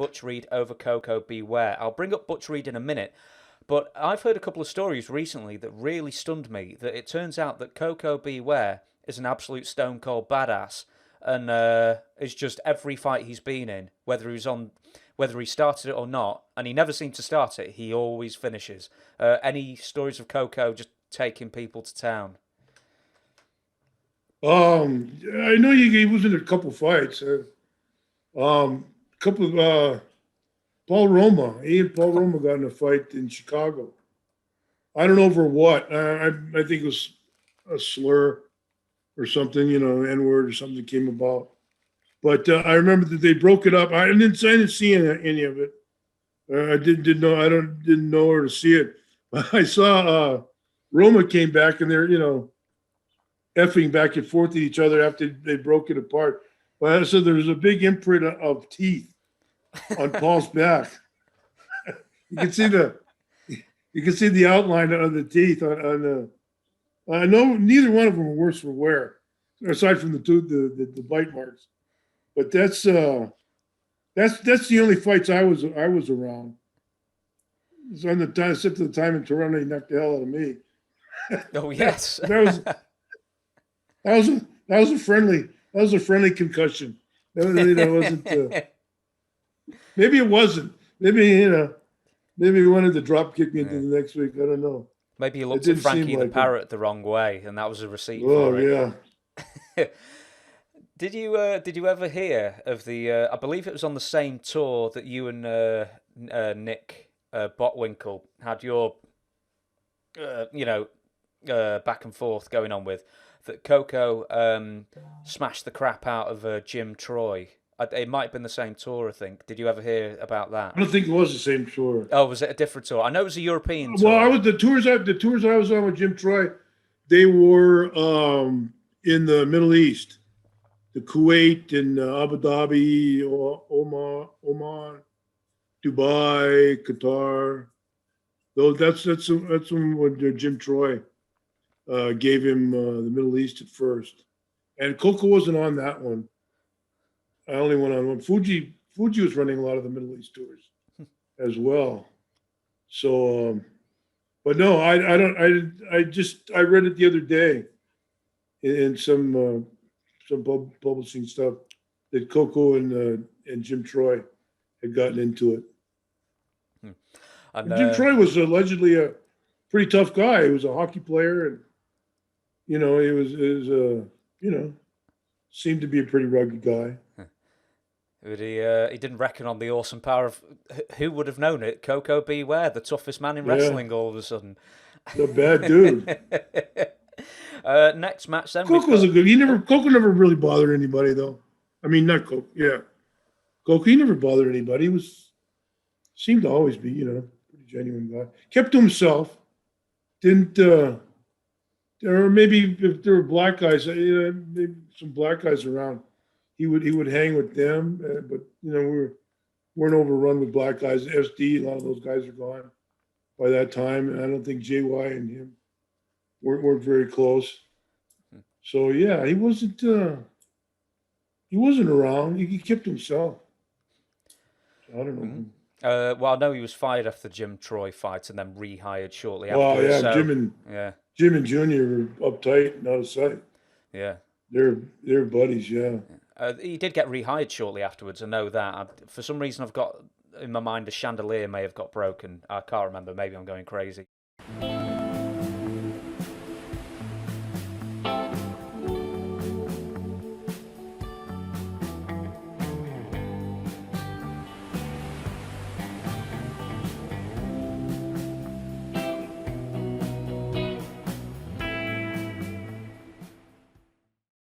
Butch Reed over Koko Beware. I'll bring up Butch Reed in a minute, but I've heard a couple of stories recently that really stunned me, that it turns out that Koko Beware is an absolute stone cold badass, and it's just every fight he's been in, whether he started it or not, and he never seemed to start it, he always finishes. Any stories of Koko just taking people to town? I know he was in a couple fights. Couple of Paul Roma. He and Paul Roma got in a fight in Chicago. I don't know over what. I think it was a slur or something, N word or something came about. But I remember that they broke it up. I didn't see any of it. I didn't know. Didn't know where to see it. But I saw Roma came back and they're effing back and forth at each other after they broke it apart. But I said there was a big imprint of teeth on Paul's back. You can see the outline of the teeth on the. I know neither one of them were worse for wear, aside from the bite marks. But that's the only fights I was around. It was on the time, except the time in Toronto, he knocked the hell out of me. Oh yes, that was a friendly concussion. That wasn't. Maybe it wasn't. Maybe he wanted to drop kick me into the next week. I don't know. Maybe he looked at Frankie the Parrot the wrong way, and that was a receipt for it. Oh yeah. Did you ever hear of the? I believe it was on the same tour that you and Nick Botwinkle had your, back and forth going on with. That Koko smashed the crap out of Jim Troy. It might have been the same tour, I think. Did you ever hear about that? I don't think it was the same tour. Oh, was it a different tour? I know it was a European tour. Well, the tours I was on with Jim Troy, they were in the Middle East, the Kuwait and Abu Dhabi, Oman, Dubai, Qatar. That's when Jim Troy gave him the Middle East at first, and Koko wasn't on that one. I only went on one. Fuji was running a lot of the Middle East tours as well. So, but no, I don't. I read it the other day in some publishing stuff that Koko and Jim Troy had gotten into it. And Jim Troy was allegedly a pretty tough guy. He was a hockey player, and he was seemed to be a pretty rugged guy. But he didn't reckon on the awesome power of, who would have known it, Koko Beware, the toughest man in wrestling all of a sudden. The bad dude. Next match then. Koko was a good. Koko never really bothered anybody though. I mean, not Koko. Yeah, Koko. He never bothered anybody. He seemed to always be, pretty genuine guy. Kept to himself. Didn't. Or maybe if there were black guys, maybe some black guys around. He would hang with them, but we weren't overrun with black guys. SD, a lot of those guys are gone by that time, and I don't think JY and him weren't very close. So yeah, he wasn't around. He kept himself. So I don't know. Mm-hmm. Well, I know he was fired after the Jim Troy fight and then rehired shortly after. Oh yeah, so, Jim and Junior were uptight and out of sight. Yeah, they're buddies. Yeah. He did get rehired shortly afterwards. I know that. For some reason, I've got in my mind a chandelier may have got broken. I can't remember. Maybe I'm going crazy.